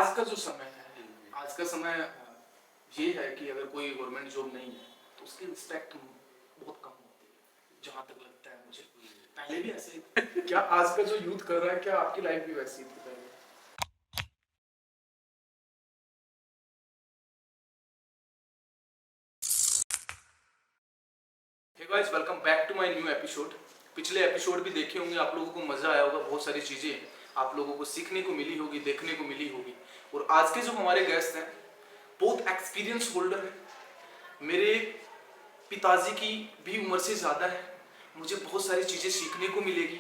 आज का जो समय है, आज का समय ये है कि अगर कोई गवर्नमेंट जॉब नहीं है तो उसकी रिस्पेक्ट बहुत कम होती है, जहाँ तक लगता है मुझे। पहले भी ऐसे ही क्या आज का जो यूथ कर रहा है, क्या आपकी लाइफ भी वैसी थी पहले? Hey guys, welcome back to my new episode. पिछले एपिसोड भी देखे होंगे, आप लोगों को मजा आया होगा, बहुत सारी चीजें आप लोगों को सीखने को मिली होगी, देखने को मिली होगी। और आज के जो हमारे गेस्ट हैं बहुत एक्सपीरियंस होल्डर हैं। मेरे पिताजी की भी उम्र से ज़्यादा है। मुझे बहुत सारी चीज़ें सीखने को मिलेगी,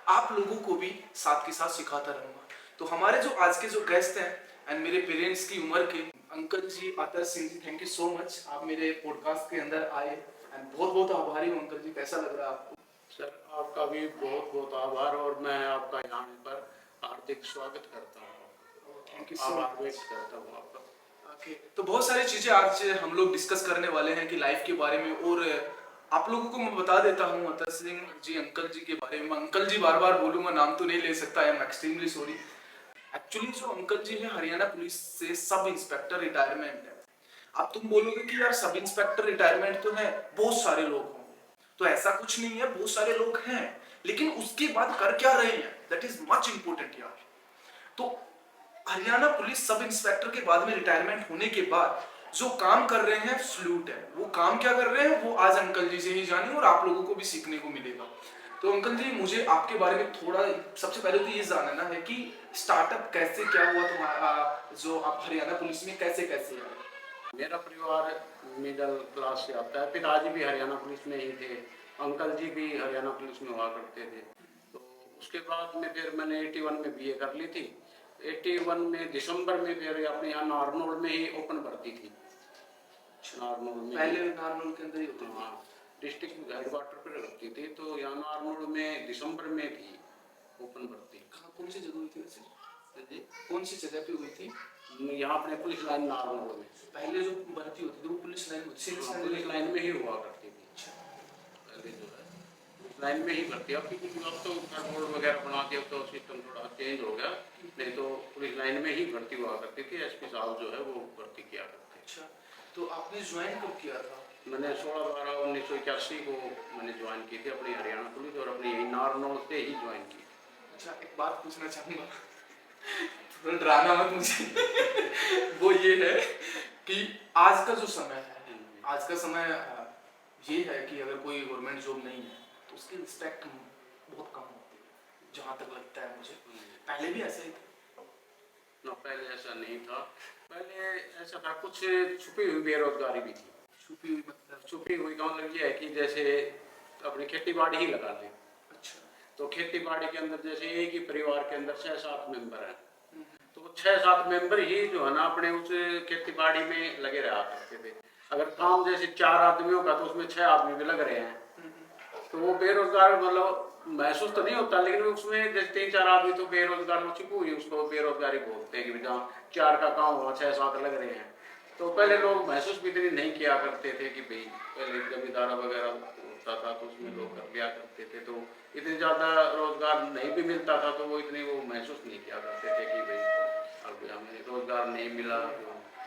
आप लोगों को भी साथ के साथ सिखाता रहूँगा। तो हमारे जो आज के जो गेस्ट हैं एंड मेरे पेरेंट्स की उम्र के uncle ji Atar Singh ji, thank you so much, आप मेरे पॉडकास्ट के अंदर आए एंड बहुत बहुत आभारी हूँ अंकल जी। कैसा लग रहा है आपको? सर, आपका भी बहुत बहुत आभार और मैं आपका यहाँ पर हार्दिक स्वागत करता हूँ। थैंक यू सो आभार मच। व्यक्त करता हूँ आपका। ओके, तो बहुत सारी चीज़ें आज हम लोग डिस्कस करने वाले हैं कि लाइफ के बारे में। और आप लोगों को मैं बता देता हूँ अतर सिंह जी अंकल जी के बारे में। अंकल जी बार बार बोलूंगा, नाम तो नहीं ले सकता, I am extremely sorry. Actually जो अंकल जी है हरियाणा पुलिस से सब इंस्पेक्टर रिटायरमेंट है। अब तुम बोलोगे कि यार सब इंस्पेक्टर रिटायरमेंट तो है, बहुत सारे लोग होंगे, तो ऐसा कुछ नहीं है, बहुत सारे लोग हैं, लेकिन उसके बाद कर क्या रहे हैं, दैट इज मच इंपॉर्टेंट यार। तो हरियाणा पुलिस सब इंस्पेक्टर के बाद में रिटायरमेंट होने के बाद जो काम कर रहे हैं सल्यूट है। वो काम क्या कर रहे हैं वो आज अंकल जी से ही जाने और आप लोगों को भी सीखने को मिलेगा। तो अंकल जी, मुझे आपके बारे में थोड़ा, सबसे पहले तो ये जानना है कि स्टार्टअप कैसे क्या हुआ तुम्हारा, जो आप हरियाणा पुलिस में कैसे कैसे आए? मेरा परिवार मिडिल क्लास से आता है। पिताजी भी हरियाणा पुलिस में ही थे, अंकल जी भी हरियाणा पुलिस में हुआ करते थे। तो उसके बाद में फिर मैंने 81 में बीए कर ली थी। 81 में दिसंबर में फिर अपने यहाँ नारनौल में ही ओपन भर्ती थी। नारनौल में पहले नारनौल के अंदर ही होती थी? हाँ, डिस्ट्रिक्ट हेडक्वार्टर पर रखती थी। तो यहाँ नारनौल में दिसंबर में थी ओपन भर्ती। कौन सी जगह हुई थी वैसे? जी, कौन सी जगह पे हुई थी? यहाँ अपने पुलिस लाइन नारनौल में। पहले जो भर्ती होती थी वो पुलिस लाइन होती थी? पुलिस लाइन में ही हुआ करती थी पहले, जो है पुलिस लाइन में ही भर्ती। अब तो रोड वगैरह बना दिया, तो सिस्टम थोड़ा चेंज हो गया। नहीं तो पुलिस लाइन में ही भर्ती हुआ करती थी। एसपी साहब जो है वो भर्ती किया करते। अच्छा, तो आपने ज्वाइन कब किया था? मैंने 16/12/1981 को मैंने ज्वाइन की थी अपनी हरियाणा पुलिस, और अपनी यही नारनौल से ही ज्वाइन की। अच्छा, एक बात पूछना चाहूँगा, थोड़ा डराना मत मुझे। वो ये है कि आज का जो समय है, आज का समय ये है कि अगर कोई गवर्नमेंट जॉब नहीं है तो उसकी रिस्पेक्ट बहुत कम होती है, जहाँ तक लगता है मुझे। पहले भी ऐसा ही था? ना, पहले ऐसा नहीं था। पहले ऐसा था, कुछ छुपी हुई बेरोजगारी भी थी। छुपी हुई मतलब? छुपी हुई का मतलब ये है कि जैसे अपनी खेती बाड़ी ही लगा लें। अच्छा। तो खेती बाड़ी के अंदर जैसे एक ही परिवार के अंदर 6-7 मेंबर हैं, तो 6-7 मेंबर ही जो है ना अपने उस खेती बाड़ी में लगे रहा करते थे। अगर काम जैसे 4 आदमियों का, तो उसमें 6 आदमी भी लग रहे हैं, तो वो बेरोजगार मतलब महसूस तो नहीं होता, लेकिन उसमें जैसे 3-4 आदमी तो बेरोजगार हो चुकी हुई, उसको बेरोजगारी बोलते हैं कि जहाँ 4 का काम हुआ 6-7 लग रहे हैं। तो पहले लोग महसूस भी इतनी नहीं किया करते थे कि भाई, पहले जमींदारा वगैरह होता था तो उसमें लोग कर लिया करते थे, तो इतनी ज़्यादा रोजगार नहीं भी मिलता था, तो वो इतने वो महसूस नहीं किया करते थे कि भाई अब हमें रोजगार नहीं मिला।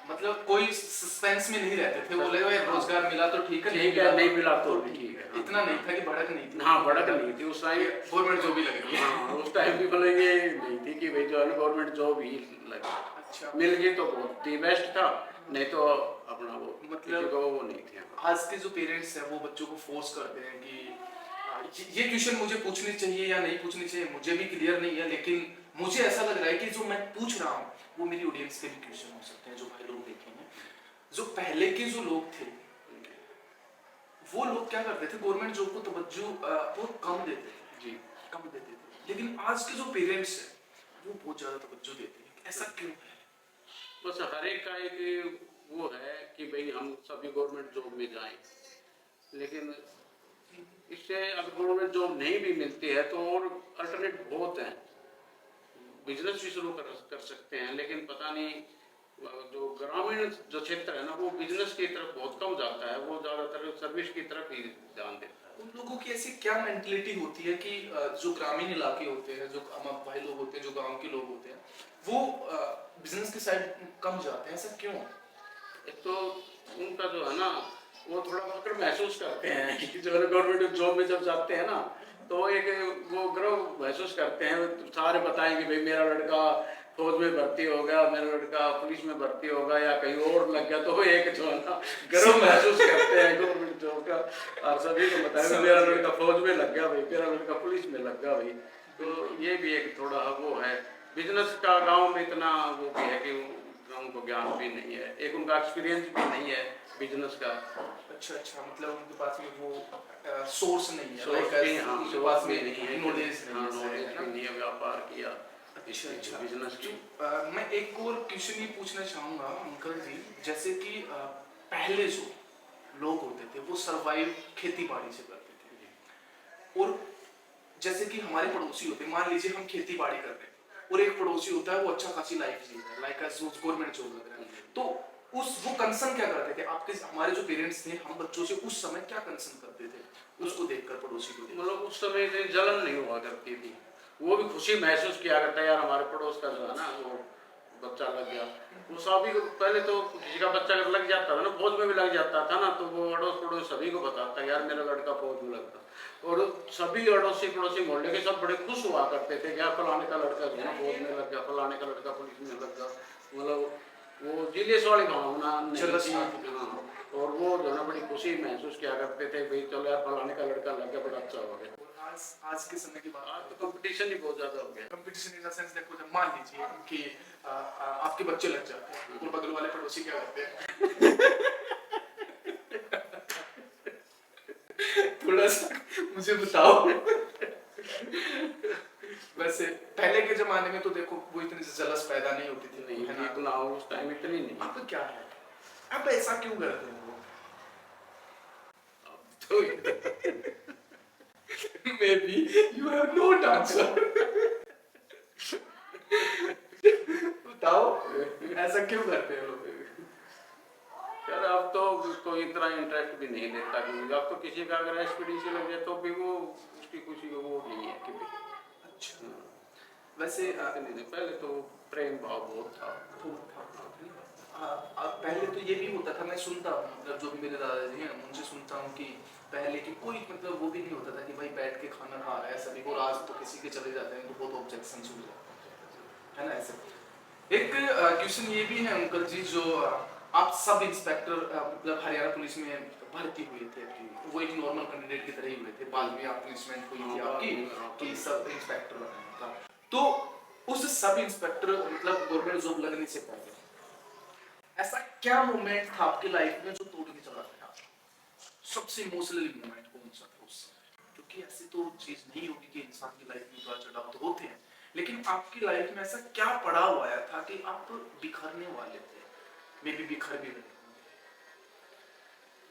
मतलब कोई सस्पेंस में नहीं रहते थे, बोले भाई रोजगार मिला तो ठीक है, नहीं मिला तो भी ठीक है। इतना नहीं था कि भड़क नहीं थी। हाँ, भड़क नहीं थी उस टाइम। गवर्नमेंट जॉब ही लग रही है। हाँ, उस टाइम भी मतलब ये नहीं थी कि भाई जो है गवर्नमेंट जॉब ही लगे। अच्छा, मिल गई तो बहुत ही बेस्ट था, नहीं तो अपना वो मतलब किसी को वो नहीं थे। आज के जो पेरेंट्स हैं वो बच्चों को फोर्स करते हैं कि ये क्वेश्चन मुझे पूछनी चाहिए या नहीं पूछनी चाहिए, मुझे भी क्लियर नहीं है, लेकिन मुझे ऐसा लग रहा है कि जो मैं पूछ रहा हूँ वो मेरी ऑडियंस के भी क्वेश्चन हो सकते हैं, जो भाई लोग देखेंगे। जो पहले के जो लोग थे वो लोग क्या करते थे, गवर्नमेंट जॉब को तवज्जो बहुत कम देते थे जी, कम देते थे। लेकिन आज के जो पेरेंट्स हैं वो बहुत ज्यादा तवज्जो देते हैं, ऐसा क्यों है? बस हर एक का एक वो है कि भाई हम सभी गवर्नमेंट जॉब में जाएं, लेकिन इससे अगर गवर्नमेंट जॉब नहीं भी मिलती है तो और अल्टरनेट बहुत हैं। बिजनेस भी शुरू कर सकते हैं, लेकिन पता नहीं जो ग्रामीण जो क्षेत्र है ना, वो बिजनेस की तरफ बहुत कम जाता है, वो ज़्यादातर सर्विस की तरफ ही ध्यान देता है। उन लोगों की ऐसी क्या मेंटलिटी होती है कि जो ग्रामीण इलाके होते हैं, जो हम भाई लोग होते हैं, जो गांव के लोग होते हैं, वो बिजनेस की साइड कम जाते हैं, ऐसा क्यों? एक तो उनका जो है ना, वो थोड़ा फक्र महसूस करते हैं कि जो है गवर्नमेंट जॉब में जब जाते हैं ना, तो एक वो गर्व महसूस करते हैं। सारे बताएंगे भाई मेरा लड़का फौज में भर्ती हो गया, मेरा लड़का पुलिस में भर्ती होगा या कहीं और लग गया, तो एक जो है ना गर्व महसूस करते हैं गवर्नमेंट जॉब का। और सभी को बताया मेरा लड़का फौज में लग गया भाई, मेरा लड़का पुलिस में लग गया भाई। तो ये भी एक थोड़ा वो है। बिजनेस का गांव में इतना वो भी है कि उनको ज्ञान भी नहीं है, एक उनका एक्सपीरियंस भी नहीं है बिजनेस का। अच्छा अच्छा, मतलब उनके पास में वो सोर्स नहीं है, सोर्स like, भी, हाँ, उनके सोर्स पास भी में नहीं है, नॉलेज नहीं हाँ, है, नॉलेज है ना? भी नहीं है व्यापार किया अच्छा इस अच्छा। बिजनेस की। मैं एक और क्वेश्चन ये पूछना चाहूँगा अंकल जी, जैसे कि पहले जो लोग होते थे वो सरवाइव खेती बाड़ी से करते थे, और जैसे कि हमारे पड़ोसी होते हैं, मान लीजिए हम खेती बाड़ी कर रहे हैं और एक पड़ोसी होता है वो अच्छा खासी लाइफ जी रहा है, लाइक गवर्नमेंट जॉब लग रहा है, तो उस वो कंसर्न क्या करते थे आपके, हमारे जो पेरेंट्स थे हम बच्चों से उस समय क्या कंसर्न करते थे उसको देखकर, पड़ोसी को देखकर? मतलब उस समय इतनी जलन नहीं हुआ करती थी, वो भी खुशी महसूस किया करता है यार हमारे पड़ोस का जो है ना वो बच्चा लग गया। वो सभी को पहले तो किसी का बच्चा अगर लग जाता था ना, फौज में भी लग जाता था ना, तो वो अड़ोस पड़ोस सभी को बताता यार मेरा लड़का फौज में लगता, और सभी अड़ोसी पड़ोसी मोहल्ले के सब बड़े खुश हुआ करते थे कि यार फलाने का लड़का जो है ना फौज में लग गया, फलाने का लड़का पुलिस में लग गया। मतलब वो जिलेस वाली भावना नहीं जलस थी, आती थी। हाँ। और वो जो है ना बड़ी खुशी महसूस किया करते थे भाई चलो यार फलाने का लड़का लग गया, बड़ा अच्छा हो गया। और आज के समय की बात आज तो कंपटीशन ही बहुत ज्यादा हो गया। कंपटीशन इन द सेंस, देखो जब मान लीजिए कि आपके बच्चे लग जाते हैं और बगल वाले पड़ोसी क्या करते हैं? थोड़ा सा मुझे बताओ। वैसे पहले के जमाने में तो देखो वो इतनी जलस पैदा नहीं होती थी, नहीं है ना? इतना उस टाइम इतनी नहीं। अब क्या है, अब ऐसा क्यों करते हैं वो? तो Maybe you have no answer. बताओ ऐसा क्यों करते हैं लोग? यार अब तो कोई इतना इंटरेस्ट भी नहीं लेता, क्योंकि अब तो किसी का अगर एक्सपीडिशन लग जाए तो भी वो उसकी खुशी को वो नहीं है कि भाई। अच्छा, वैसे नहीं, पहले तो प्रेम भाव बहुत था। पहले तो ये भी होता था, मैं सुनता हूँ, मतलब जो भी मेरे दादाजी हैं उनसे सुनता हूँ कि पहले की कोई मतलब वो भी नहीं होता था कि भाई बैठ के खाना खा रहा है सभी को, आज तो किसी के चले जाते हैं तो बहुत ऑब्जेक्शन हो जाते हैं ना ऐसे। एक क्वेश्चन ये भी है अंकल जी, जो आप सब इंस्पेक्टर मतलब हरियाणा पुलिस में भर्ती हुए थे, वो एक नॉर्मल कैंडिडेट की तरह ही हुए थे, बाद में आप प्लेसमेंट हुई थी आपकी कि सब इंस्पेक्टर बनना था, तो उस सब इंस्पेक्टर मतलब गवर्नमेंट जॉब लगने से पहले ऐसा क्या मोमेंट था आपकी लाइफ में जो तोड़ के चला गया? सबसे इमोशनल मोमेंट कौन सा था उस समय? क्योंकि ऐसी तो चीज नहीं होगी कि इंसान की लाइफ में उतार चढ़ाव तो होते हैं, लेकिन आपकी लाइफ में ऐसा क्या पड़ाव आया था कि आप बिखरने वाले थे, मे बी बिखर भी रहे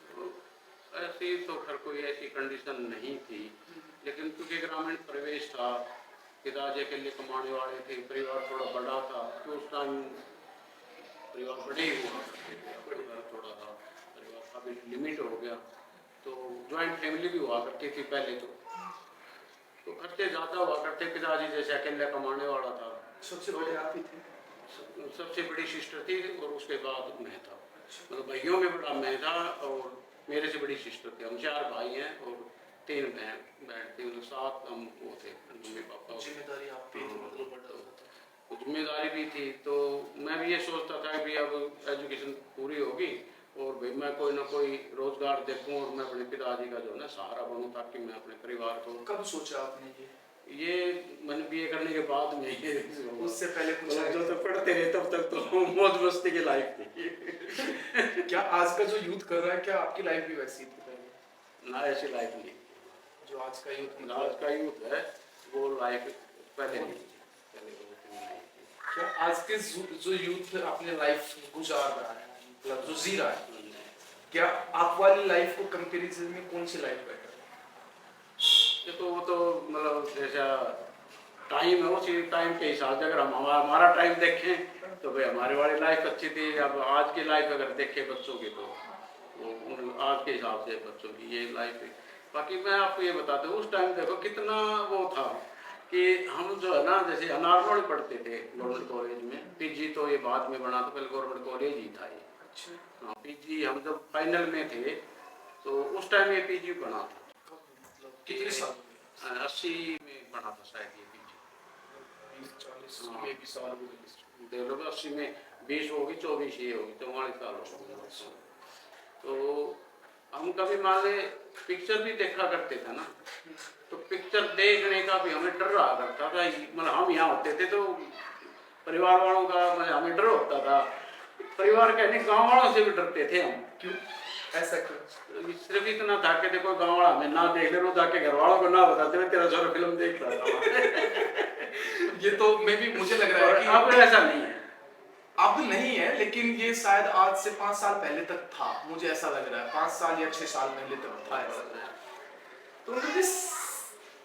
तो ऐसी तो खैर कोई ऐसी कंडीशन नहीं थी, लेकिन क्योंकि ग्रामीण परिवेश था, पिताजी अकेले कमाने वाले थे, परिवार थोड़ा बड़ा था, तो उस टाइम परिवार बड़े ही हुआ करते थे, परिवार थोड़ा था, परिवार का भी लिमिट हो गया, तो ज्वाइंट फैमिली भी हुआ करती थी पहले तो खर्चे ज़्यादा हुआ करते। पिताजी जैसे अकेला कमाने वाला था, सबसे बड़े आप ही थे? सबसे बड़ी सिस्टर थी और उसके बाद मैं था, मतलब भाइयों में बड़ा मैं था और मेरे से बड़ी सिस्टर थी। हम 4 भाई हैं और 3 बहन थी, मतलब 7 हम वो थे, मम्मी पापा। जिम्मेदारी आप पे थी, मतलब बड़ा तो जिम्मेदारी भी थी, तो मैं भी ये सोचता था कि अब एजुकेशन पूरी होगी और भाई मैं कोई ना कोई रोजगार देखूं और मैं अपने पिताजी का जो है ना सहारा बनूं, ताकि मैं अपने परिवार को। कब सोचा आपने ये मैंने बीए करने के बाद में ये उससे पहले कुछ मतलब जो तक पढ़ते रहे तब तक तो मौज मस्ती की लाइफ थी। क्या आज का जो यूथ कर रहा है, क्या आपकी लाइफ भी वैसी थी पहले? ना ऐसी लाइफ नहीं, जो आज का यूथ मतलब आज का यूथ है वो लाइफ पहले नहीं थी, पहले वो नहीं थी। क्या आज के जो यूथ अपने लाइफ गुजार रहा है, मतलब जो जी रहा है, क्या आप वाली लाइफ को कंपैरिजन में कौन सी लाइफ बेटर है? देखो वो तो मतलब जैसा टाइम है उसी टाइम के हिसाब से अगर हम हमारा टाइम देखें तो भाई हमारे वाली लाइफ अच्छी थी। अब आज की लाइफ अगर देखें बच्चों की तो वो आज के हिसाब से बच्चों की ये लाइफ बाकी मैं आपको ये बताता हूँ उस टाइम देखो कितना वो था कि हम जो है ना जैसे अनारनौली पढ़ते थे गवर्नमेंट कॉलेज में, पीजी तो ये बाद में बना, तो पहले गवर्नमेंट कॉलेज ही था ये। अच्छा। हाँ, पीजी हम जब फाइनल में थे तो उस टाइम ये पीजी बना था। मतलब कितने साल हो गए? 80 में बना था शायद ये पीजी। 20-40 हाँ। में भी साल हो गए। देख लो 80 में 20 होगी, 24 ये होगी, 44 साल हो गए। तो हम कभी मान ले पिक्चर भी देखा करते थे ना, तो पिक्चर देखने का भी हमें डर रहा करता था। मतलब हम यहाँ होते थे तो परिवार वालों का मतलब हमें डर होता था, परिवार कहने गाँव वालों से भी डरते थे हम। क्यों? ऐसा क्यों? सिर्फ इतना था कि देखो गाँव वाला हमें ना देख ले, जाके घर वालों को ना बताते हुए तेरा सारा फिल्म देख रहा था। ये तो मे भी मुझे लग रहा है कि अब ऐसा नहीं है। अब नहीं है, लेकिन ये शायद आज से 5 साल पहले तक था, मुझे ऐसा लग रहा है 5 साल या 6 साल पहले तक था ऐसा। तो मतलब इस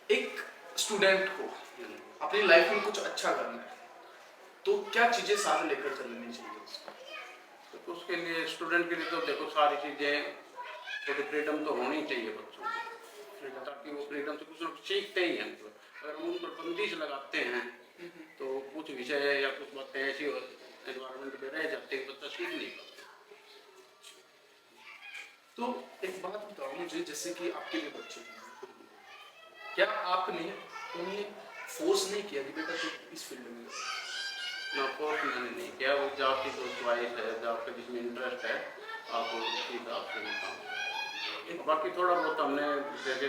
एक स्टूडेंट को अपनी लाइफ में कुछ अच्छा करना है तो क्या चीजें साथ लेकर चलनी चाहिए उसको? तो उसके लिए स्टूडेंट के लिए तो देखो सारी चीजें थोड़ी फ्रीडम तो होनी चाहिए बच्चों को, ताकि वो फ्रीडम से कुछ ना कुछ सीखते ही हैं। मतलब अगर हम उन पर बंदिश लगाते हैं तो कुछ विषय या कुछ बातें ऐसी एनवायरमेंट में रह जाते हैं, बच्चा सीख नहीं पाता। तो एक बात बताओ मुझे, जैसे कि आपके भी बच्चे हैं, क्या आपने उन्हें फोर्स नहीं किया कि बेटा तू इस फील्ड में जा? ना फोर्स मैंने नहीं किया, वो जो आपकी जो च्वाइस है, जो आपका जिसमें इंटरेस्ट है, आप उसी हिसाब से काम करें। बाकी थोड़ा बहुत हमने जैसे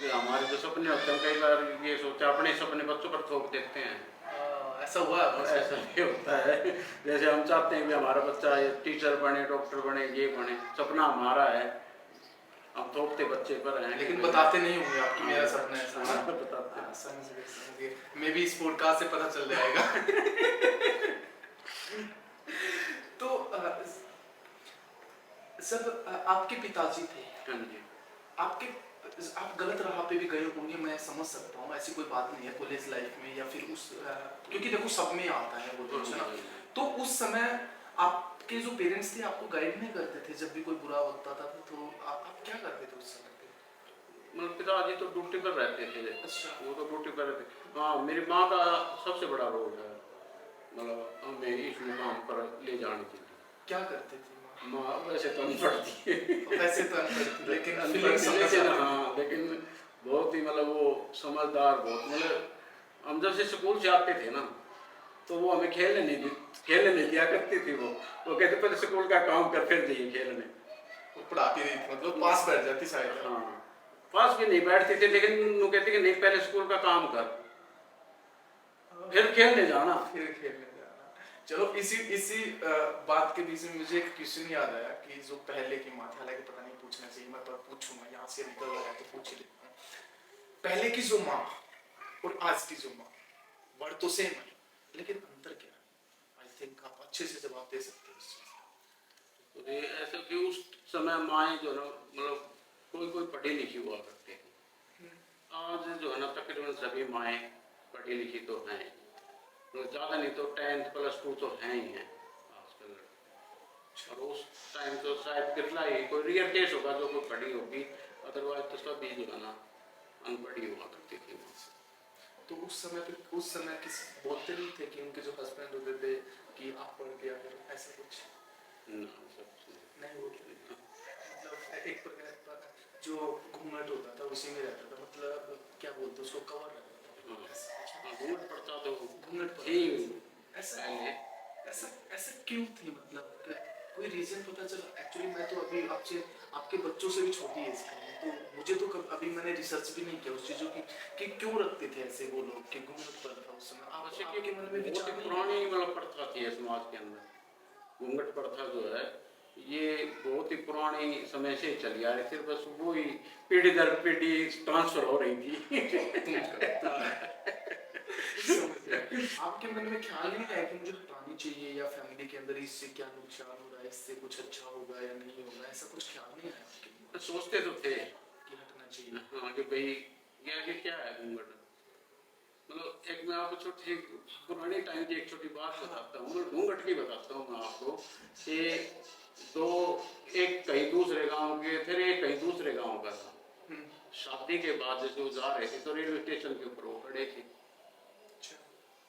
हमारे जो सपने होते हैं, कई बार ये सोचा अपने सपने बच्चों पर थोप देते हैं। ऐसा हुआ है? ऐसा नहीं होता है। जैसे हम चाहते हैं कि हमारा बच्चा टीचर बने, डॉक्टर बने, ये बने, सपना हमारा है, हम थोपते बच्चे पर हैं। लेकिन बताते नहीं होंगे आपकी मेरा सपना है ऐसा। हाँ, बताते हैं। समझ गए। मे भी इस पॉडकास्ट से पता चल जाएगा। तो सब आपके पिताजी थे, हाँ जी। आप गलत राह पे भी गए होंगे, मैं समझ सकता हूँ, ऐसी कोई बात नहीं है कॉलेज लाइफ में या फिर उस क्योंकि देखो सब में आता है वो तो ना। तो उस समय आपके जो पेरेंट्स थे आपको गाइड नहीं करते थे जब भी कोई बुरा होता था, तो आप क्या करते थे उस समय पे? मतलब पिताजी तो ड्यूटी पर रहते थे। अच्छा। वो तो ड्यूटी पर रहते। हाँ, मेरी माँ का सबसे बड़ा रोल है, मतलब हमें इस मुकाम पर ले जाने के लिए। क्या करते थे माँ वैसे तो अनपढ़ थी। वैसे तो अनपढ़ थी, लेकिन हाँ, लेकिन बहुत ही मतलब वो समझदार, बहुत मतलब हम जब से स्कूल से आते थे ना तो वो हमें खेलने नहीं दिया करती थी। वो कहते पहले स्कूल का काम कर फिर जाइए खेलने। वो पढ़ाती नहीं थी, मतलब पास बैठ जाती शायद। हाँ, पास भी नहीं बैठती थी, लेकिन वो कहती कि नहीं पहले स्कूल का काम कर फिर खेलने जाना। चलो इसी बात के बीच में मुझे एक क्वेश्चन याद आया कि जो पहले की माँ थी, हालांकि पता नहीं पूछना चाहिए, मैं पर पूछूंगा, यहाँ से निकल रहा है तो पूछ ही लेता हूँ। पहले की जो माँ और आज की जो माँ, वर्ड तो सेम है लेकिन अंतर क्या है? आई थिंक आप अच्छे से जवाब दे सकते हो इस चीज का। तो ये ऐसा कि उस समय माएँ जो ना मतलब कोई पढ़ी लिखी हुआ करते थे। आज जो है ना तकरीबन सभी माएँ पढ़ी लिखी तो हैं, तो ज़्यादा नहीं तो 10th +2 तो हैं ही हैं आजकल। और उस टाइम तो शायद बिरला ही कोई रियल केस होगा जो कोई पढ़ी होगी, अदरवाइज तो सभी जो है ना अनपढ़ी हुआ करती थी। तो उस समय किस बोलते नहीं थे कि उनके जो हस्बैंड होते थे कि आप पढ़ के अगर ऐसा कुछ ना सब नहीं बोलते थे? मतलब एक प्रकार का जो घूंघट होता था उसी में रहता था, मतलब क्या बोलते उसको, कवर रहता था। घूंघट पड़ता तो घूंघट थी ऐसा पहले। ऐसा ऐसा क्यों थी? मतलब कोई रीजन पता चला? एक्चुअली मैं तो अभी आपसे आपके बच्चों से भी छोटी एज का हूँ, तो मुझे तो अभी मैंने रिसर्च भी नहीं किया उस चीज़ों की कि क्यों रखते थे ऐसे वो लोग कि घूंघट पर था उस समय। आपके मन में विचार नहीं? पुरानी मतलब प्रथा थी समाज के अंदर। घूंघट प्रथा जो है ये बहुत ही पुरानी समय से चली आ रही थी, बस वो ही पीढ़ी दर पीढ़ी ट्रांसफर हो रही थी। आपके मन में ख्याल नहीं आया कि मुझे हटानी चाहिए या फैमिली के अंदर इससे क्या नुकसान हो रहा है, इससे कुछ अच्छा होगा या नहीं होगा, ऐसा कुछ ख्याल नहीं आया आपके मन में? सोचते तो थे कि हटना चाहिए। हाँ, कि भाई ये क्या है घूंघट। मतलब एक मैं आपको छोटी सी पुराने टाइम की एक छोटी बात बताता हूँ, घूंघट की बताता हूँ मैं आपको कि एक कहीं दूसरे गांव के फिर एक कहीं दूसरे गांव का था। शादी के बाद जैसे वो जा रहे थे तो रेलवे स्टेशन के ऊपर वो खड़े थे, अच्छा।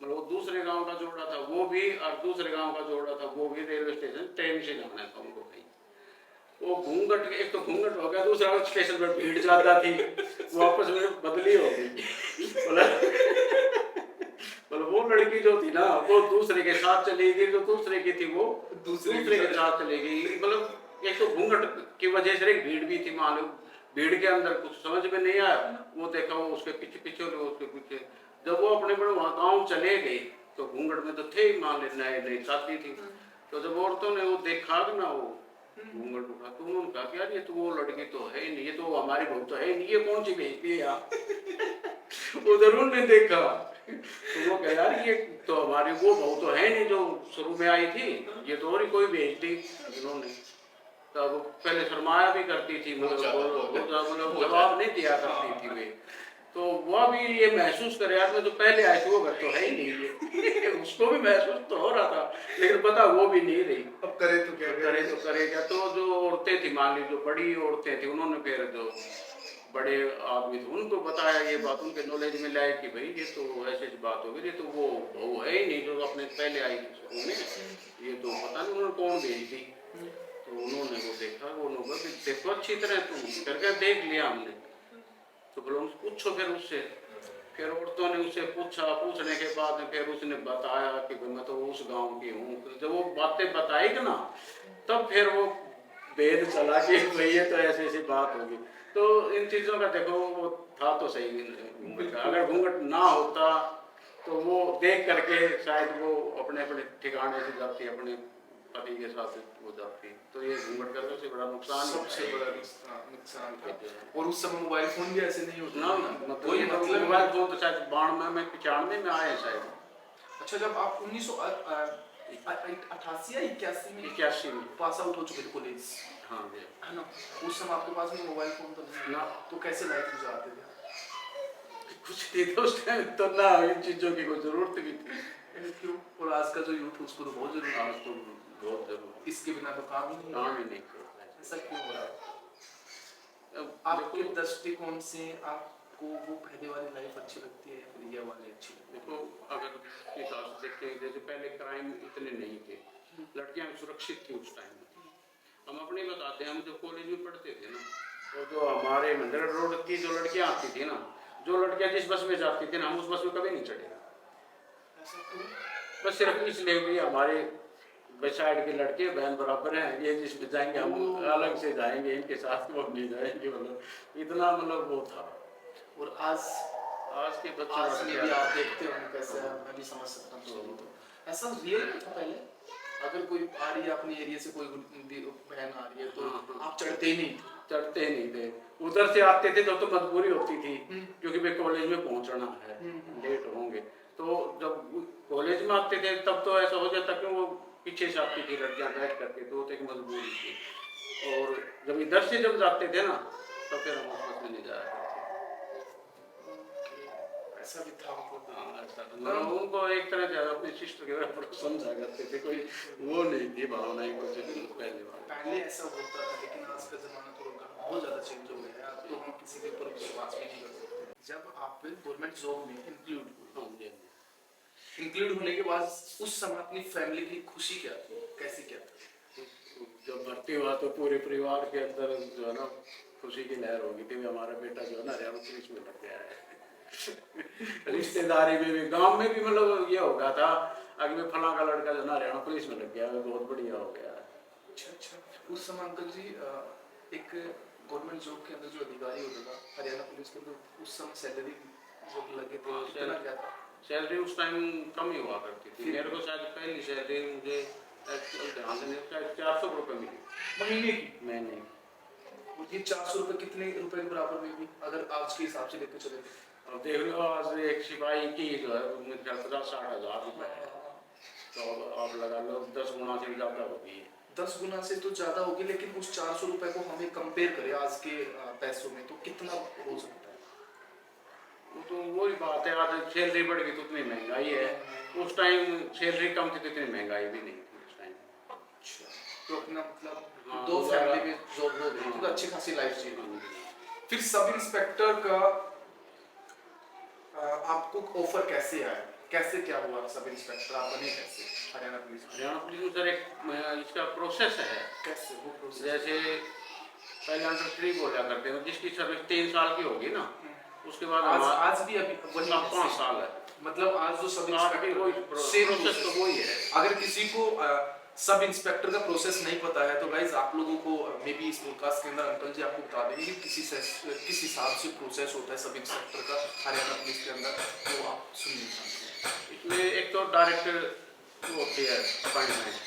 मतलब वो दूसरे गांव का जोड़ा था वो भी, और दूसरे गांव का जोड़ा था वो भी, रेलवे स्टेशन ट्रेन से जाना था उनको कहीं। वो घूंघट, एक तो घूंघट हो गया, दूसरा स्टेशन पर भीड़ ज्यादा थी, वो आपस में बदली हो गई। मतलब वो लड़की जो थी ना वो दूसरे के साथ चली गई, जो दूसरे की थी वो दूसरे के साथ चली गई। मतलब एक तो घूंघट की वजह से भीड़ भी थी, मालूम भीड़ के अंदर कुछ समझ में नहीं आया, वो देखा वो उसके पीछे पीछे और उसके पीछे। जब वो अपने बड़े वहाँ गाँव चले गए तो घूंघट में तो थे ही, मान ले नए नई शादी थी। तो जब औरतों ने वो देखा कि ना वो घूंघट उठा तो उन्होंने कहा कि यार ये तो वो लड़की तो है ही नहीं, ये तो हमारी बहू तो है ही नहीं, ये कौन सी भेजती है यहाँ। उधर उन्होंने देखा तो वो कह यार ये तो हमारी वो बहू तो है नहीं जो शुरू में आई थी, ये तो और ही कोई भेजती। उन्होंने तब पहले शर्माया भी करती थी, मतलब जवाब नहीं दिया करती थी वे। तो वह भी ये महसूस करे यार मैं तो पहले आई थी, वो घर तो है ही नहीं ये। उसको भी महसूस तो हो रहा था, लेकिन पता वो भी नहीं रही। अब करे तो क्या करे क्या। तो जो औरतें थी, मान ली जो बड़ी औरतें थी, उन्होंने फिर जो बड़े आदमी थे उनको बताया ये बात, उनके नॉलेज में लाए कि भाई ये तो ऐसी बात हो गई, ये तो वो बहू है ही नहीं जो अपने पहले आई थी शुरू में, ये तो पता नहीं उन्होंने कौन भेजी थी। तो उन्होंने वो देखा, वो उन्होंने देखो अच्छी तरह तुम करके देख लिया हमने, तो बोलो पूछो फिर उससे। फिर औरतों ने उससे पूछा, पूछने के बाद फिर उसने बताया कि भाई मैं तो उस गांव की हूँ। जब वो बातें बताई ना तब फिर वो भेद चला कि भाई ये तो ऐसी ऐसी बात होगी। तो इन चीज़ों का देखो वो था तो सही, अगर घूंघट ना होता तो वो देख करके शायद वो अपने अपने ठिकाने से जाती, अपने पति के साथ वो जाती। तो ये घूंघट का सबसे बड़ा नुकसान, सबसे बड़ा नुकसान था। और उस समय मोबाइल फोन भी ऐसे नहीं होते ना, कोई मतलब मोबाइल फोन तो शायद 92 में 95 में आए शायद। अच्छा, जब आप 1988 या 81 में पास आउट हो चुके थे कॉलेज, हाँ जी, है ना, उस समय आपके पास में मोबाइल फोन तो नहीं ना, तो कैसे लाइफ गुजारते थे? कुछ नहीं था उस टाइम तो, ना इन चीज़ों की कोई ज़रूरत भी थी। क्यों? और आज का जो यूथ है उसको तो बहुत जरूरी है, आज तो बहुत जरूरी, इसके बिना तो काम ही नहीं काम ही नहीं करता है। ऐसा क्यों हो रहा है? अब आपके देखो, दृष्टिकोण से आपको वो पहले वाली लाइफ अच्छी लगती है या फिर ये वाली अच्छी लगती देखो अगर हिसाब से देखें, जैसे पहले क्राइम इतने नहीं थे, लड़कियां सुरक्षित थी उस टाइम में। हम अपने बताते हैं, हम जब कॉलेज में पढ़ते थे ना, और जो हमारे मंदिर रोड की जो लड़कियां आती थी ना, जो लड़कियां जिस बस में जाती थी ना, हम उस बस में कभी नहीं चढ़े। है? ऐसा क्यों? बस सिर्फ इसलिए भी हमारे साइड के लड़के बहन बराबर हैं, ये जिसमें जाएंगे हम अलग से जाएंगे, इनके साथ वो नहीं जाएंगे, मतलब इतना मतलब वो था। और आज के बच्चे आज में भी आप देखते हो कैसे है, मैं भी समझ सकता हूँ। तो ऐसा रियल में था पहले, अगर कोई आ रही है अपने एरिया से, कोई बहन आ रही है तो आप चढ़ते ही नहीं थे? चढ़ते नहीं थे, उधर से आते थे तो मजबूरी होती थी क्योंकि वे कॉलेज में पहुंचना है, लेट होंगे। तो जब कॉलेज में आते थे तब तो ऐसा हो जाता कि वो पीछे से आती थी लड़कियां बैठ करके, तो वो तो एक मजबूरी थी। और जब इधर से जब जाते थे ना तो फिर हम उसमें नहीं जाया करते। ऐसा भी था मतलब उनको एक तरह से अपनी सिस्टर के बराबर समझा करते थे, कोई वो नहीं थी भावनाएं कुछ पहले ऐसा होता था, लेकिन आज का जमाना थोड़ा बहुत ज़्यादा चेंज हो गया है। अब तो हम किसी के ऊपर विश्वास भी नहीं कर सकते। जब आप गवर्नमेंट जॉब में इंक्लूड होने के बाद उस समय अपनी फैमिली की खुशी क्या थी, कैसी क्या थी? जब भर्ती हुआ तो पूरे परिवार के अंदर जो है ना खुशी की लहर होगी थी, हमारा बेटा जो है ना हरियाणा पुलिस में लग गया है। रिश्तेदारी में भी, गांव में भी मतलब ये हो गया था, अगले फला का लड़का जो ना हरियाणा पुलिस में लग गया, बहुत बढ़िया हो गया। अच्छा, उस समय अंकल जी एक गवर्नमेंट जॉब के अंदर जो अधिकारी होता था हरियाणा पुलिस के, तो उस समय सैलरी जो लगे थे कितना क्या था? सैलरी उस टाइम कम ही हुआ करती थी, मेरे को शायद पहली सैलरी मुझे ध्यान से शायद 400 रुपये मिली महीने की। महीने। ये 400 रुपये कितने रुपए के बराबर में भी अगर आज के हिसाब से लेकर चले? अब देख लो आज एक सिपाही की जो है 50-60 हज़ार रुपये है, तो अब आप लगा लो 10 गुना से ज़्यादा होगी। 10 गुना से तो ज़्यादा होगी, लेकिन उस 400 रुपये को हमें कंपेयर करें आज के पैसों में तो कितना हो सकता है? वो तो वही बात है, आज सैलरी बढ़ गई तो उतनी महंगाई है, उस टाइम सैलरी कम थी तो इतनी महंगाई भी नहीं थी उस टाइम। अच्छा, तो अपना मतलब हाँ, दो फैमिली में जॉब हो रही थी तो अच्छी खासी लाइफ जी। फिर सब इंस्पेक्टर का आपको ऑफर कैसे आया, कैसे क्या हुआ, सब इंस्पेक्टर आप बने कैसे हरियाणा पुलिस में? हरियाणा पुलिस में सर एक इसका प्रोसेस है। कैसे वो प्रोसेस? जैसे पहले अंडर 3 बोला करते हैं, जिसकी सर्विस 3 साल की होगी ना, उसके बाद आज हमारा आज भी अभी वही 5 साल है। मतलब आज जो सब आज भी वही इंस्पेक्टर सेम प्रोसेस तो वही है। अगर किसी को सब इंस्पेक्टर का प्रोसेस नहीं पता है तो गाइज आप लोगों को मे बी इस पॉडकास्ट के अंदर अंकल जी आपको बता देंगे कि किस हिसाब से प्रोसेस होता है सब इंस्पेक्टर का हरियाणा पुलिस के अंदर, तो आप सुन लीजिए। इसमें एक तो डायरेक्ट होती है अपॉइंटमेंट,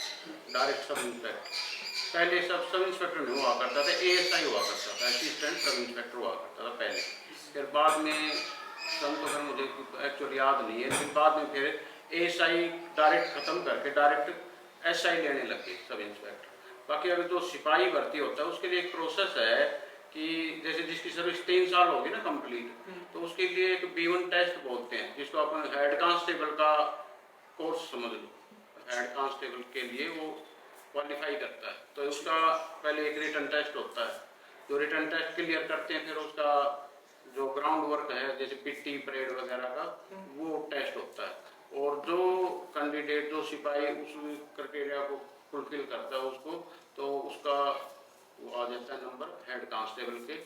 डायरेक्ट सब इंस्पेक्टर। पहले सब इंस्पेक्टर नहीं हुआ करता था, एएसआई हुआ करता था, असिस्टेंट सब इंस्पेक्टर हुआ करता था पहले। फिर बाद में सब तो मुझे एक्चुअली याद नहीं है, लेकिन बाद में फिर एएसआई डायरेक्ट खत्म करके डायरेक्ट एसआई लेने लगे सब इंस्पेक्टर। बाकी अगर जो सिपाही भर्ती होता है उसके लिए एक प्रोसेस है कि जैसे जिसकी सर्विस 3 साल होगी ना कंप्लीट, तो उसके लिए एक B1 टेस्ट बोलते हैं, जिसको अपन हेड कांस्टेबल का कोर्स समझ लो। हेड कांस्टेबल के लिए वो क्वालिफाई करता है, तो उसका पहले एक रिटन टेस्ट होता है। जो रिटन टेस्ट क्लियर करते हैं फिर उसका जो ग्राउंड वर्क है जैसे पीटी परेड वगैरह का वो टेस्ट होता है। और जो कैंडिडेट जो सिपाही उस क्राइटेरिया को फुलफिल करता है उसको, तो उसका वो आ जाता है नंबर हेड कांस्टेबल के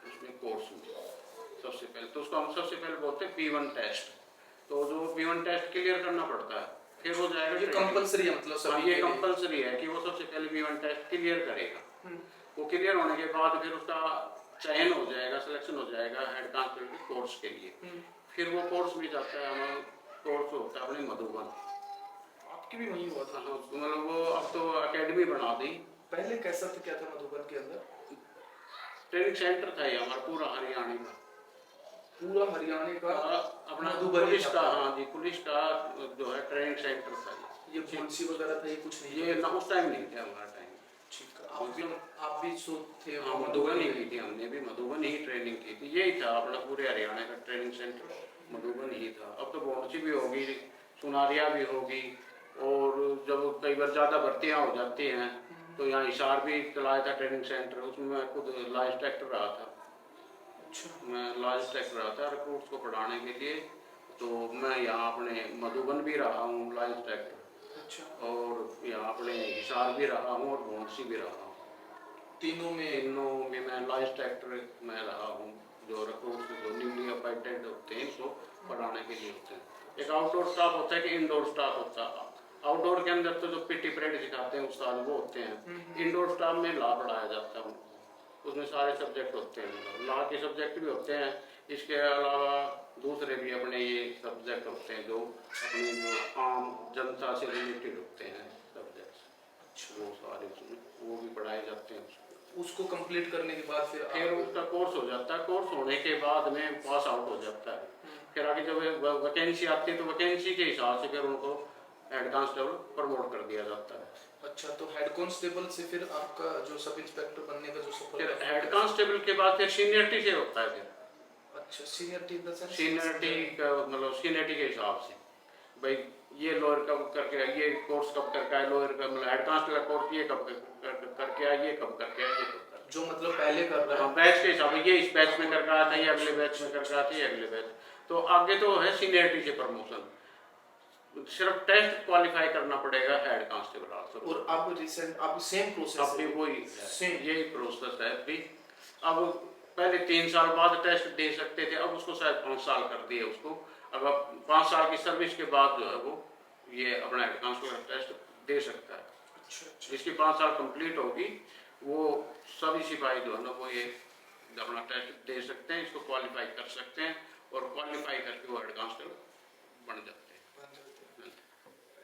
उसमें कोर्स में सबसे पहले। तो उसको हम सबसे पहले बोलते हैं B1 टेस्ट। तो जो B1 टेस्ट क्लियर करना पड़ता है फिर हो जाएगा। ये कंपलसरी है मतलब सभी ये कंपलसरी है कि वो सबसे पहले B1 टेस्ट क्लियर करेगा। वो क्लियर होने के बाद फिर उसका चयन हो जाएगा, सिलेक्शन हो जाएगा हेड कांस्टेबल के कोर्स के लिए। फिर वो कोर्स भी जाता है, हमारा कोर्स होता है अपने मधुबन। आपकी भी वही हुआ था? हाँ, मतलब वो अब तो एकेडमी बना दी। पहले कैसा तो क्या था मधुबन के अंदर? ट्रेनिंग सेंटर था ये हमारा पूरा हरियाणा का। पूरा हरियाणा का अपना मधुबन पुलिस का, हाँ जी, पुलिस का जो है ट्रेनिंग सेंटर था ये पुलिस वगैरह था, ये कुछ नहीं? ये ना उस टाइम नहीं थे हमारा टाइम। ठीक है, आप भी सो थे? हाँ, मधुबन ही की थी हमने भी, मधुबन ही ट्रेनिंग की थी। यही था अपना पूरे हरियाणा का ट्रेनिंग सेंटर मधुबन ही था। अब तो बोनसी भी होगी, सुनारिया भी होगी, और जब कई बार ज़्यादा भर्तियाँ हो जाती हैं तो यहाँ हिसार भी चलाया था ट्रेनिंग सेंटर, उसमें मैं खुद लॉ इंस्पेक्टर रहा था। अच्छा। मैं लॉ इंस्पेक्टर रहा था रिक्रूट्स को पढ़ाने के लिए, तो मैं यहाँ अपने मधुबन भी रहा हूँ लॉ इंस्पेक्टर। अच्छा। और यहाँ अपने हिसार भी रहा हूँ और बोनसी भी रहा हूँ। तीनों में मैं लॉ इंस्पेक्टर में रहा हूँ। जो रिक्रूट्स जो न्यूली अपॉइंटेड होते हैं इसको पढ़ाने के लिए होते हैं। एक आउटडोर स्टाफ होता है कि इंडोर स्टाफ होता है। आउटडोर के अंदर तो जो पीटी परेड सिखाते हैं उस्ताद वो होते हैं। इंडोर स्टाफ में लॉ पढ़ाया जाता है उनको, उसमें सारे सब्जेक्ट होते हैं, लॉ के सब्जेक्ट भी होते हैं। इसके अलावा दूसरे भी अपने ये सब्जेक्ट होते हैं जो अपनी जो आम जनता से रिलेटेड होते हैं सब्जेक्ट्स। अच्छा, वो सारे उसमें वो भी पढ़ाए जाते हैं। उसको कंप्लीट करने के बाद फिर उसका कोर्स हो जाता है। कोर्स होने के बाद में पास आउट हो जाता है। फिर आगे जब वैकेंसी आती है तो वैकेंसी के हिसाब से फिर उनको हेड कांस्टेबल प्रमोट कर दिया जाता है। अच्छा, तो हेड कांस्टेबल से फिर आपका जो सब इंस्पेक्टर बनने का जो सफर, फिर हेड कांस्टेबल के बाद फिर सीनियरिटी से होता है फिर। अच्छा, seniority in the sense? Seniority का मतलब सीनियरिटी के हिसाब से भाई ये लोअर कब करके ये कोर्स कब करके आए, लोअर का मतलब हेड कांस्टेबल कोर्स ये कब करके आए, ये कब करके आए, ये कब करके, जो मतलब पहले कर रहा है बैच के हिसाब से, ये इस बैच में करके आया था, ये अगले बैच में करके आया था, ये अगले बैच। तो आगे तो है सीनियरिटी से प्रमोशन। सिर्फ टेस्ट क्वालिफाई करना पड़ेगा हेड कांस्टेबल ऑफिसर। और अब रिसेंट अब सेम प्रोसेस अब भी वही सेम यही प्रोसेस है भी। अब पहले 3 साल बाद टेस्ट दे सकते थे, अब उसको शायद 5 साल कर दिए उसको। अब 5 साल की सर्विस के बाद जो है वो ये अपना हेड कांस्टेबल टेस्ट दे सकता है। अच्छा, अच्छा। जिसकी 5 साल कंप्लीट होगी वो सभी सिपाही जो है ना वो ये अपना टेस्ट दे सकते हैं, इसको क्वालिफाई कर सकते हैं, और क्वालिफाई करके वो हेड कांस्टेबल बन जाते हैं।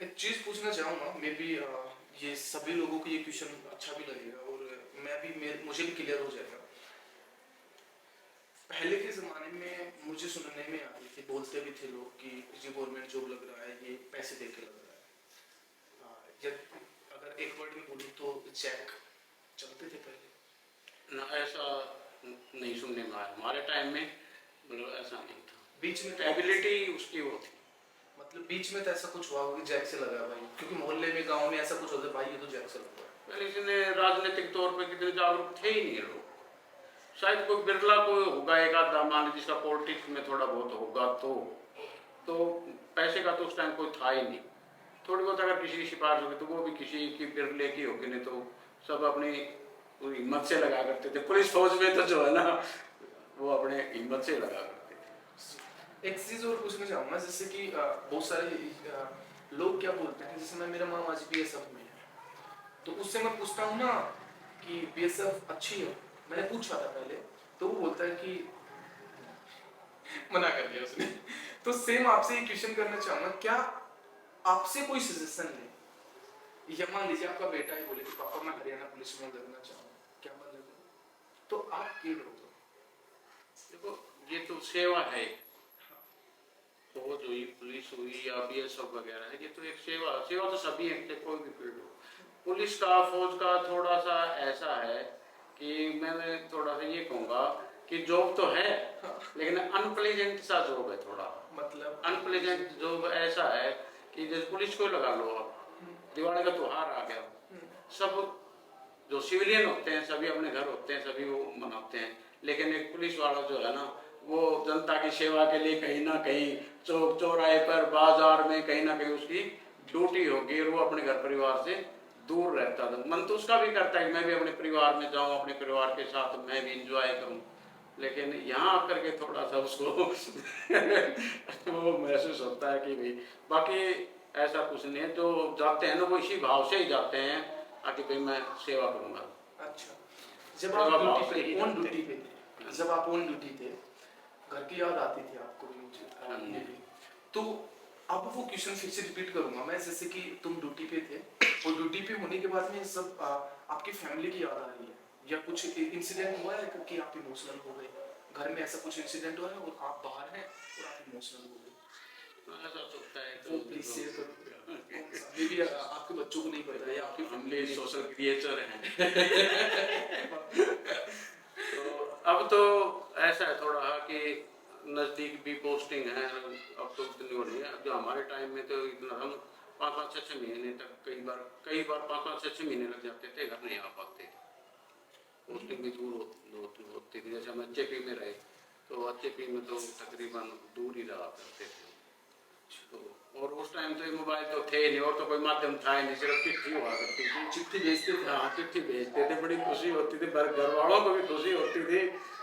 एक चीज पूछना चाहूँगा, मे बी ये सभी लोगों को ये क्वेश्चन अच्छा भी लगेगा और मैं भी मुझे भी क्लियर हो जाएगा। पहले के ज़माने में मुझे सुनने में आती थी, बोलते भी थे लोग कि ये गवर्नमेंट जॉब लग रहा है, ये पैसे दे के लग रहा है। जब अगर एक वर्ड में बोलूँ तो चेक चलते थे पहले ना, ऐसा नहीं सुनने में आया हमारे टाइम में, मतलब ऐसा नहीं था। बीच में एबिलिटी उसकी वो थी, मतलब बीच में तो ऐसा कुछ हुआ कि जैक से लगा भाई, क्योंकि मोहल्ले में गांव में ऐसा कुछ होता है भाई ये तो जैक से लगा है। पहले इसने राजनीतिक तौर पे कितने जागरूक थे ही नहीं लोग। शायद कोई बिरला कोई होगा एक आधा, मान लीजिए जिसका पॉलिटिक्स में थोड़ा बहुत होगा, तो पैसे का तो उस टाइम कोई था ही नहीं। थोड़ी बहुत अगर किसी की सिफारिश होगी तो वो भी किसी की बिरले की होगी, नहीं तो सब अपनी पूरी हिम्मत से लगा करते थे। पुलिस फौज में तो जो है ना वो अपने हिम्मत से लगा करते थे। एक चीज और पूछना चाहूंगा, जैसे कि बहुत सारे लोग क्या बोलते हैं, जैसे मेरा मामा आज बीएसएफ में है, तो उससे मैं पूछता हूँ ना कि बीएसएफ अच्छी है, मैंने पूछा था पहले, तो वो बोलता है कि मना कर दिया उसने। तो सेम आपसे ये क्वेश्चन करना चाहूंगा, क्या आपसे कोई सजेशन ले, या मान लीजिए आपका बेटा ही बोले कि पापा मैं हरियाणा पुलिस में करना चाहूँ, क्या मतलब है, तो आप क्यों करोगे? देखो ये तो सेवा है, फौज हुई, पुलिस हुई या बीएसएफ वगैरह है, ये तो एक सेवा, सेवा तो सभी है, चाहे कोई भी फील्ड हो। पुलिस का, फौज का थोड़ा सा ऐसा है कि मैं थोड़ा सा ये कहूँगा कि जॉब तो है, लेकिन अनप्लेजेंट सा जॉब है थोड़ा। मतलब अनप्लेजेंट जॉब ऐसा है कि जैसे पुलिस को लगा लो आप, दिवाली का त्योहार आ गया, सब जो सिविलियन होते हैं सभी अपने घर होते हैं, सभी वो मनाते हैं, लेकिन एक पुलिस वाला जो है ना वो जनता की सेवा के लिए कहीं ना कहीं चौक चौराहे पर, बाजार में कहीं ना कहीं उसकी ड्यूटी होगी, और वो अपने घर परिवार से दूर रहता था। मन तो उसका भी करता है कि मैं भी अपने परिवार में जाऊं, अपने परिवार के साथ मैं भी इंजॉय करूं, लेकिन यहाँ आकर के थोड़ा सा उसको वो महसूस होता है कि भाई, बाकी ऐसा कुछ नहीं है। जो जाते हैं ना वो इसी भाव से ही जाते हैं कि भाई मैं सेवा करूंगा। अच्छा, जब आप ड्यूटी पे, ऑन ड्यूटी पे थे, जब आप ऑन ड्यूटी थे, घर की याद आती थी आपको भी, मुझे भी, तो अब वो क्वेश्चन फिर से रिपीट करूंगा मैं, जैसे कि तुम ड्यूटी पे थे और ड्यूटी पे होने के बाद में सब आपकी फैमिली की याद आ रही है, या कुछ इंसिडेंट हुआ है कि आप इमोशनल हो गए, घर में ऐसा कुछ इंसिडेंट हुआ है और आप बाहर हैं और आप इमोशनल हो गए, ऐसा होता है वो प्लीज शेयर करो। मे भी आपके बच्चों को नहीं पता है, आपकी फैमिली सोशल क्रिएचर हैं। तो अब तो ऐसा है थोड़ा कि नज़दीक भी पोस्टिंग है, अब तो उतनी हो रही है। जो हमारे टाइम में तो इतना हम 5-5-6 महीने तक, कई बार 5-5-6 महीने लग जाते थे, घर नहीं आ पाते थे। पोस्टिंग भी दूर होती थी। जैसे हम एचएपी में रहे तो एचएपी में तो तकरीबन दूर ही रहा करते थे। तो और उस टाइम तो मोबाइल तो थे नहीं, और तो कोई माध्यम था ही नहीं, सिर्फ चिट्ठी हुआ करती थी। चिट्ठी भेजते थे? हाँ, चिट्ठी भेजते थे, बड़ी खुशी होती थी, घर वालों को भी खुशी होती थी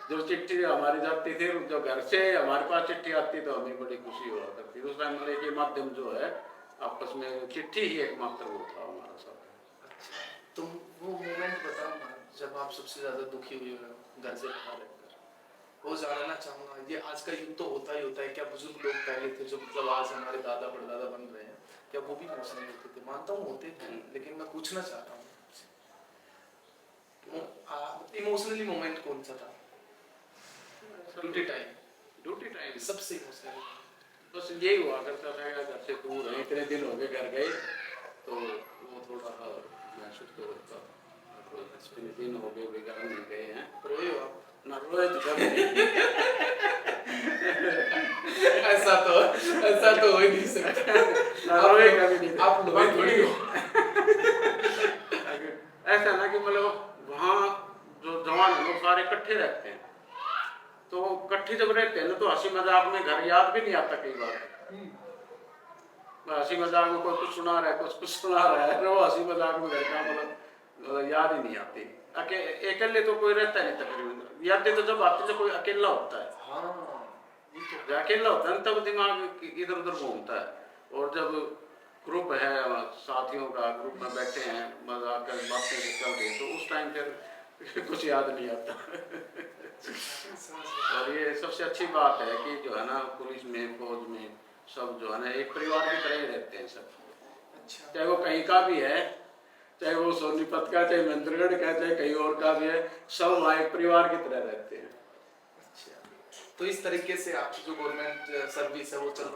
जो चिट्ठी हमारी जाती थी, जो घर से हमारे पास चिट्ठी आती तो हमें बड़ी खुशी हुआ करती थी। उस टाइम मतलब ये माध्यम जो है आपस में चिट्ठी ही एकमात्र वो था हमारा सब। अच्छा, तो वो मोमेंट बताओ ना जब आप सबसे ज्यादा दुखी हुए हो घर से बाहर रहकर, वो जानना चाहूंगा। ये आज का युग तो होता ही होता है, क्या बुजुर्ग लोग पहले थे जो मतलब आज हमारे दादा परदादा बन रहे हैं, क्या वो भी इमोशनल होते थे? मानता हूँ होते थे, लेकिन मैं पूछना चाहता हूँ इमोशनली मोमेंट कौन सा था? ड्यूटी टाइम सबसे इमोशनल बस यही हुआ करता था, घर से दूर है, इतने दिन हो गए घर गए, तो वो थोड़ा सा महसूस तो होता, इतने दिन हो गए बेकार नहीं गए हैं। रोए हो आप? ना रोए तो कभी नहीं। ऐसा तो हो ही नहीं सकता। ना रोए कभी नहीं, आप लोए थोड़ी हो। ऐसा ना कि मतलब वहाँ जो जवान लोग सारे इकट्ठे रहते हैं, तो इकट्ठे जब रहते हैं ना तो हंसी मजाक में घर याद भी नहीं आता कई बार। हंसी मजाक में कोई कुछ सुना रहा है, कुछ सुना रहा है, वो हंसी मजाक में घर का मतलब याद ही नहीं आती। अकेले तो कोई रहता नहीं तकरीबन, यादें तो जब आती है कोई अकेला होता है। हाँ, जब अकेला होता है तब दिमाग इधर उधर घूमता है, और जब ग्रुप है साथियों का, ग्रुप में बैठे हैं मजाक कर बातें चल रही तो उस टाइम फिर कुछ याद नहीं आता। और ये सबसे अच्छी बात है कि जो है ना पुलिस में, फौज में सब जो है ना एक परिवार की तरह ही रहते हैं सब। अच्छा, चाहे वो कहीं का भी है, चाहे वो सोनीपत का, चाहे महेंद्रगढ़ का, चाहे कहीं और का भी है, सब वहाँ एक परिवार की तरह रहते हैं। अच्छा, तो इस तरीके से आपकी जो गवर्नमेंट सर्विस है वो चल